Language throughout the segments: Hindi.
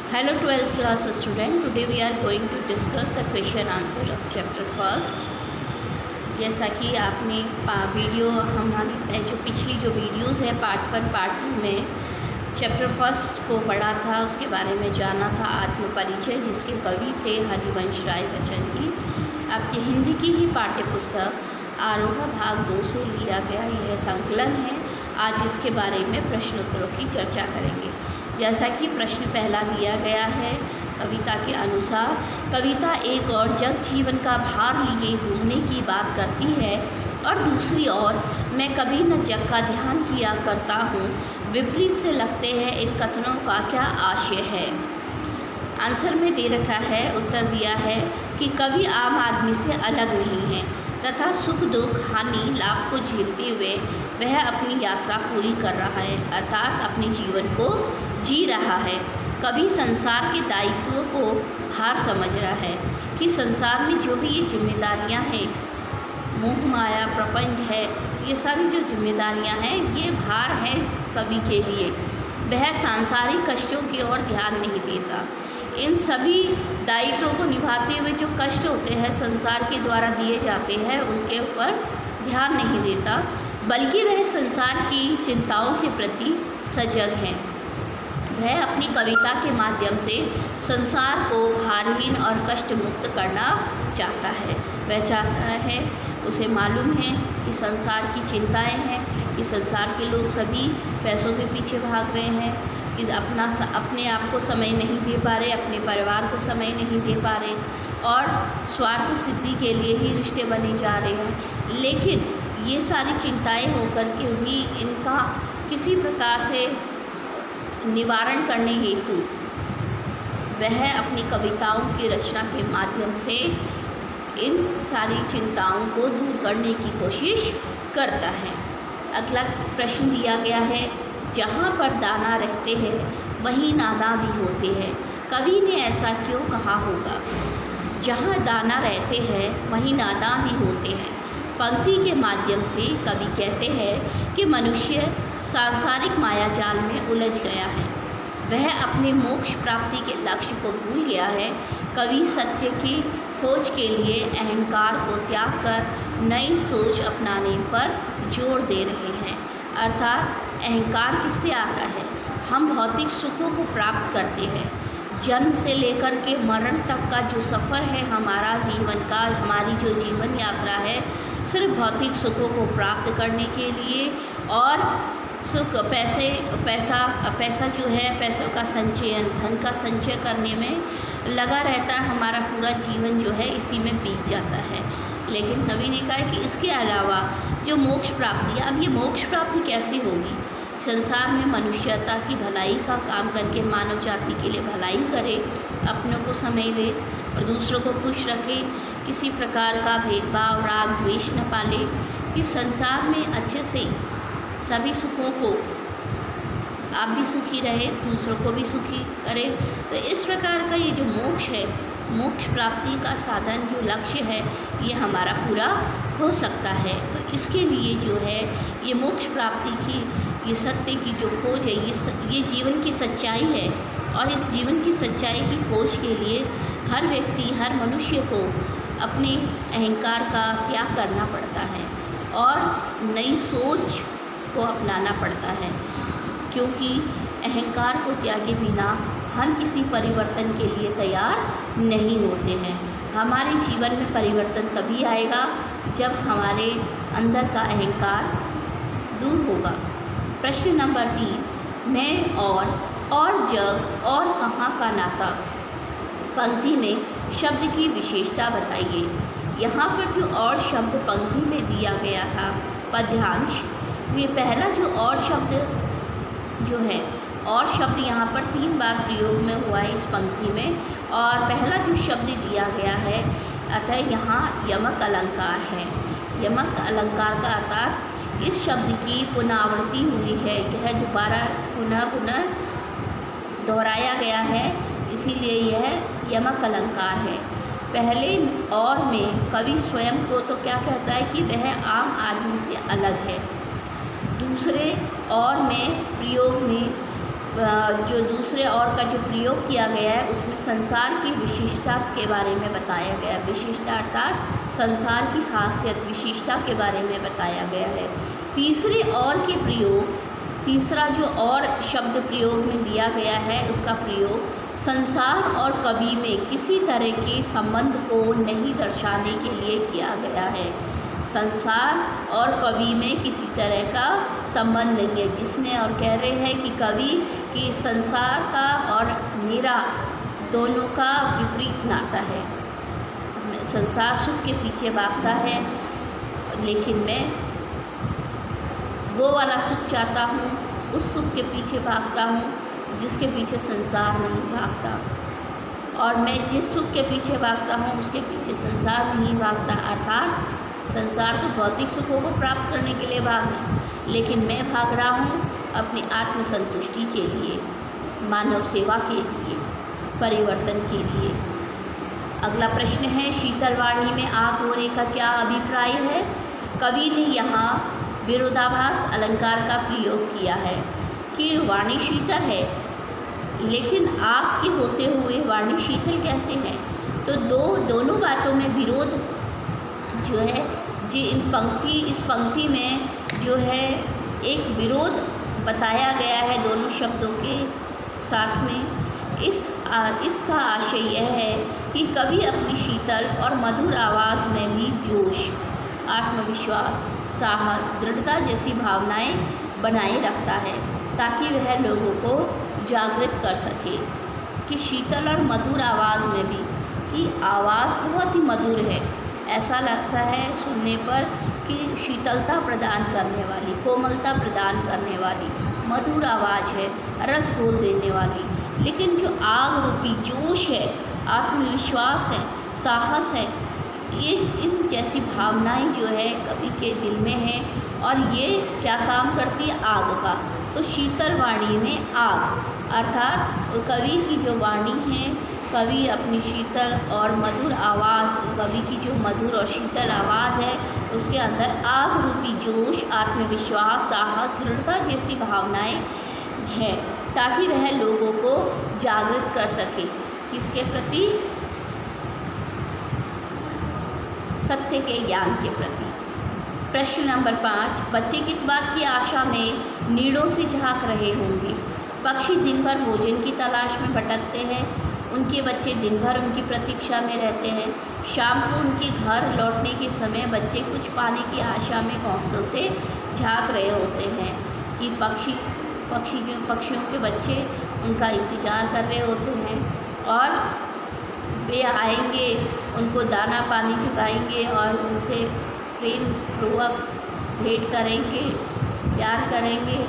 Hello 12th class student. Today we are going to discuss the question answer of chapter first. जैसा कि आपने वीडियो हमारी जो पिछली जो वीडियोस है पार्ट 1 पार्ट 2 में चैप्टर फर्स्ट को पढ़ा था, उसके बारे में जाना था आत्म परिचय, जिसके कवि थे हरिवंश राय बच्चन जी। आपकी हिंदी की ही पाठ्य पुस्तक आरोह भाग 2 से लिया गया यह संकलन है। आज इसके बारे में प्रश्नोत्तरों की चर्चा करेंगे। जैसा कि प्रश्न पहला दिया गया है कविता के अनुसार, कविता एक और जग जीवन का भार लिए घूमने की बात करती है और दूसरी ओर मैं कभी न जग का ध्यान किया करता हूँ। विपरीत से लगते हैं इन कथनों का क्या आशय है। आंसर में दे रखा है, उत्तर दिया है कि कवि आम आदमी से अलग नहीं है तथा सुख दुख हानि लाभ को झेलते हुए वह अपनी यात्रा पूरी कर रहा है, अर्थात अपने जीवन को जी रहा है। कवि संसार के दायित्वों को हार समझ रहा है कि संसार में जो भी ये जिम्मेदारियां हैं, मोह माया प्रपंच है, ये सारी जो जिम्मेदारियां हैं ये भार है कवि के लिए। वह सांसारिक कष्टों की ओर ध्यान नहीं देता। इन सभी दायित्वों को निभाते हुए जो कष्ट होते हैं संसार के द्वारा दिए जाते हैं उनके ऊपर ध्यान नहीं देता, बल्कि वह संसार की चिंताओं के प्रति सजग है। वह अपनी कविता के माध्यम से संसार को भारहीन और कष्ट मुक्त करना चाहता है। वह चाहता है, उसे मालूम है कि संसार की चिंताएं हैं, कि संसार के लोग सभी पैसों के पीछे भाग रहे हैं, कि अपने आप को समय नहीं दे पा रहे, अपने परिवार को समय नहीं दे पा रहे और स्वार्थ सिद्धि के लिए ही रिश्ते बने जा रहे हैं। लेकिन ये सारी चिंताएं होकर के भी इनका किसी प्रकार से निवारण करने हेतु वह अपनी कविताओं की रचना के माध्यम से इन सारी चिंताओं को दूर करने की कोशिश करता है। अगला प्रश्न दिया गया है, जहाँ पर दाना रहते हैं वहीं नादा भी होते हैं, कवि ने ऐसा क्यों कहा होगा। जहाँ दाना रहते हैं वहीं नादा भी होते हैं। पंक्ति के माध्यम से कवि कहते हैं कि मनुष्य सांसारिक मायाजाल में उलझ गया है, वह अपने मोक्ष प्राप्ति के लक्ष्य को भूल गया है। कवि सत्य की खोज के लिए अहंकार को त्याग कर नई सोच अपनाने पर जोर दे रहे हैं। अर्थात अहंकार किससे आता है, हम भौतिक सुखों को प्राप्त करते हैं। जन्म से लेकर के मरण तक का जो सफ़र है हमारा जीवन का, हमारी जो जीवन यात्रा है, सिर्फ भौतिक सुखों को प्राप्त करने के लिए और सुख पैसा जो है, पैसों का संचयन, धन का संचय करने में लगा रहता है। हमारा पूरा जीवन जो है इसी में बीत जाता है। लेकिन कवि ने कहा कि इसके अलावा जो मोक्ष प्राप्ति है, अब ये मोक्ष प्राप्ति कैसी होगी। संसार में मनुष्यता की भलाई का काम करके मानव जाति के लिए भलाई करे, अपनों को समय दे और दूसरों को खुश रखे, किसी प्रकार का भेदभाव राग द्वेष न पाले, कि संसार में अच्छे से सभी सुखों को आप भी सुखी रहे, दूसरों को भी सुखी करे। तो इस प्रकार का ये जो मोक्ष है, मोक्ष प्राप्ति का साधन जो लक्ष्य है, ये हमारा पूरा हो सकता है। तो इसके लिए जो है ये मोक्ष प्राप्ति की, ये सत्य की जो खोज है, ये जीवन की सच्चाई है और इस जीवन की सच्चाई की खोज के लिए हर व्यक्ति, हर मनुष्य को अपने अहंकार का त्याग करना पड़ता है और नई सोच को अपनाना पड़ता है, क्योंकि अहंकार को त्यागे बिना हम किसी परिवर्तन के लिए तैयार नहीं होते हैं। हमारे जीवन में परिवर्तन तभी आएगा जब हमारे अंदर का अहंकार दूर होगा। प्रश्न नंबर 3, मैं और जग और कहाँ का नाता। पंक्ति में शब्द की विशेषता बताइए। यहाँ पर जो और शब्द पंक्ति में दिया गया था पद्यांश, ये पहला जो और शब्द जो है, और शब्द यहाँ पर 3 बार प्रयोग में हुआ है इस पंक्ति में, और पहला जो शब्द दिया गया है अतः यहाँ यमक अलंकार है। यमक अलंकार का अर्थात इस शब्द की पुनरावृत्ति हुई है, यह दोबारा पुनः दोहराया गया है, इसीलिए यह यमक अलंकार है। पहले और में कवि स्वयं को तो क्या कहता है कि वह आम आदमी से अलग है। दूसरे और में प्रयोग में जो दूसरे और का जो प्रयोग किया गया है उसमें संसार की विशिष्टता के बारे में बताया गया है। विशिष्टता अर्थात संसार की खासियत, विशिष्टता के बारे में बताया गया है। तीसरे और के प्रयोग, तीसरा जो और शब्द प्रयोग में लिया गया है उसका प्रयोग संसार और कवि में किसी तरह के संबंध को नहीं दर्शाने के लिए किया गया है। संसार और कवि में किसी तरह का संबंध नहीं है, जिसमें और कह रहे हैं कि कवि कि संसार का और मेरा दोनों का विपरीत नाता है। संसार सुख के पीछे भागता है, लेकिन मैं वो वाला सुख चाहता हूँ, उस सुख के पीछे भागता हूँ जिसके पीछे संसार नहीं भागता। और मैं जिस सुख के पीछे भागता हूँ उसके पीछे संसार नहीं भागता। अर्थात संसार तो भौतिक सुखों को प्राप्त करने के लिए भागना, लेकिन मैं भाग रहा हूँ अपनी आत्मसंतुष्टि के लिए, मानव सेवा के लिए, परिवर्तन के लिए। अगला प्रश्न है, शीतलवाणी में आग होने का क्या अभिप्राय है? कवि ने यहाँ विरोधाभास अलंकार का प्रयोग किया है कि वाणी शीतल है, लेकिन आग के होते हुए वाणी शीतल कैसे है? तो दोनों बातों में विरोध जो है, इस पंक्ति में जो है एक विरोध बताया गया है दोनों शब्दों के साथ में। इसका आशय यह है कि कवि अपनी शीतल और मधुर आवाज़ में भी जोश, आत्मविश्वास, साहस, दृढ़ता जैसी भावनाएं बनाए रखता है ताकि वह लोगों को जागृत कर सके। कि शीतल और मधुर आवाज़ में भी, कि आवाज़ बहुत ही मधुर है, ऐसा लगता है सुनने पर कि शीतलता प्रदान करने वाली, कोमलता प्रदान करने वाली मधुर आवाज़ है, रस घोल देने वाली। लेकिन जो आग रूपी जोश है, आत्मविश्वास है, साहस है, ये इन जैसी भावनाएं जो है कवि के दिल में है। और ये क्या काम करती है? आग का। तो शीतल वाणी में आग, अर्थात कवि की जो वाणी है, कवि अपनी शीतल और मधुर आवाज़, कवि की जो मधुर और शीतल आवाज़ है उसके अंदर आग रूपी जोश, आत्मविश्वास, साहस, दृढ़ता जैसी भावनाएं हैं ताकि वह लोगों को जागृत कर सके। किसके प्रति? सत्य के ज्ञान के प्रति। प्रश्न नंबर 5, बच्चे किस बात की आशा में नीड़ों से झांक रहे होंगे? पक्षी दिन भर भोजन की तलाश में भटकते हैं, उनके बच्चे दिन भर उनकी प्रतीक्षा में रहते हैं। शाम को उनके घर लौटने के समय बच्चे कुछ पाने की आशा में घोंसलों से झांक रहे होते हैं कि पक्षियों के बच्चे उनका इंतज़ार कर रहे होते हैं और वे आएंगे, उनको दाना पानी चुकाएंगे और उनसे प्रेम पूर्वक भेंट करेंगे, प्यार करेंगे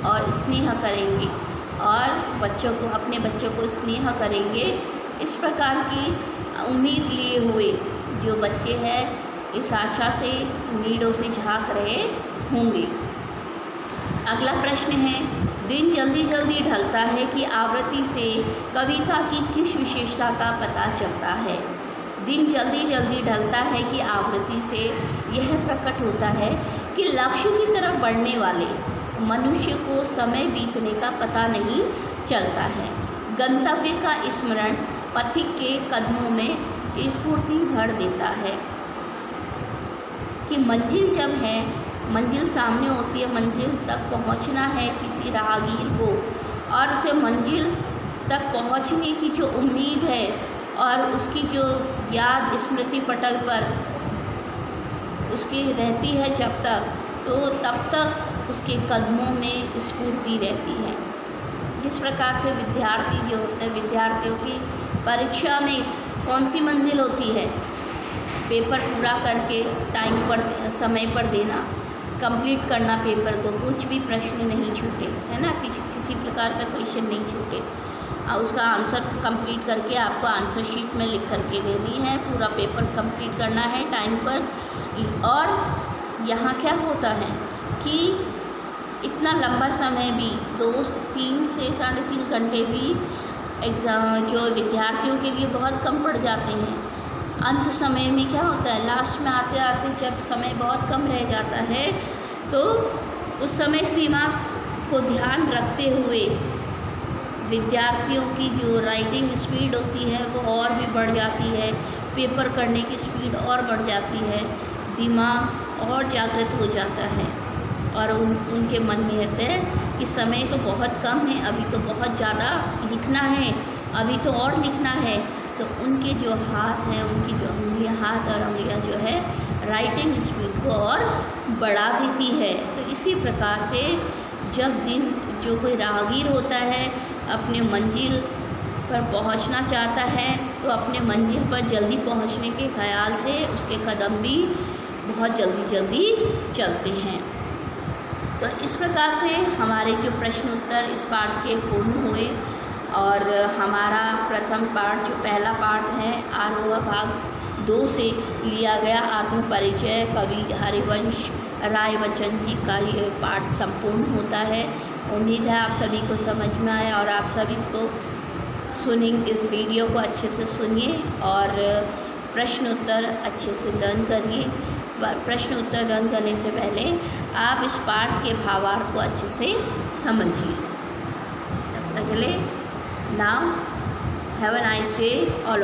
और स्नेह करेंगे और अपने बच्चों को स्नेह करेंगे। इस प्रकार की उम्मीद लिए हुए जो बच्चे हैं इस आशा से नीड़ों से झांक रहे होंगे। अगला प्रश्न है, दिन जल्दी जल्दी ढलता है कि आवृत्ति से कविता की किस विशेषता का पता चलता है? दिन जल्दी जल्दी ढलता है कि आवृत्ति से यह प्रकट होता है कि लक्ष्य की तरफ बढ़ने वाले मनुष्य को समय बीतने का पता नहीं चलता है। गंतव्य का स्मरण पथिक के कदमों में स्फूर्ति भर देता है। कि मंजिल जब है, मंजिल सामने होती है, मंजिल तक पहुंचना है किसी राहगीर को और उसे मंजिल तक पहुंचने की जो उम्मीद है और उसकी जो याद स्मृति पटल पर उसकी रहती है जब तक, तो तब तक उसके कदमों में स्फूर्ति रहती है। जिस प्रकार से विद्यार्थी जो होते हैं, विद्यार्थियों की परीक्षा में कौन सी मंजिल होती है? पेपर पूरा करके टाइम पर, समय पर देना, कंप्लीट करना पेपर को, कुछ भी प्रश्न नहीं छूटे, है ना, किसी प्रकार का क्वेश्चन नहीं छूटे, उसका आंसर कंप्लीट करके आपको आंसर शीट में लिख करके देनी है, पूरा पेपर कंप्लीट करना है टाइम पर। और यहाँ क्या होता है कि इतना लंबा समय भी 2-3 से 3.5 घंटे भी एग्ज़ाम जो विद्यार्थियों के लिए बहुत कम पड़ जाते हैं। अंत समय में क्या होता है, लास्ट में आते आते जब समय बहुत कम रह जाता है तो उस समय सीमा को ध्यान रखते हुए विद्यार्थियों की जो राइटिंग स्पीड होती है वो और भी बढ़ जाती है, पेपर करने की स्पीड और बढ़ जाती है, दिमाग और जागृत हो जाता है और उनके मन में रहते हैं कि समय तो बहुत कम है, अभी तो बहुत ज़्यादा लिखना है, अभी तो और लिखना है। तो उनके जो हाथ हैं, उनकी जो उंगलियाँ, हाथ और उंगलियाँ जो है राइटिंग स्पीड को और बढ़ा देती है। तो इसी प्रकार से जब दिन जो कोई राहगीर होता है अपने मंजिल पर पहुंचना चाहता है तो अपने मंजिल पर जल्दी पहुंचने के ख्याल से उसके कदम भी बहुत जल्दी चलते हैं। तो इस प्रकार से हमारे जो प्रश्न उत्तर इस पाठ के पूर्ण हुए और हमारा प्रथम पाठ जो पहला पाठ है आरोह भाग 2 से लिया गया आत्मपरिचय कवि हरिवंश राय बच्चन जी का ये पाठ संपूर्ण होता है। उम्मीद है आप सभी को समझ में आया और आप सभी इसको सुनेंगे, इस वीडियो को अच्छे से सुनिए और प्रश्न उत्तर अच्छे से लर्न करिए। प्रश्न उत्तर लर्न करने से पहले आप इस पाठ के भावार्थ को अच्छे से समझिए। तब तक के लिए now have a nice day all.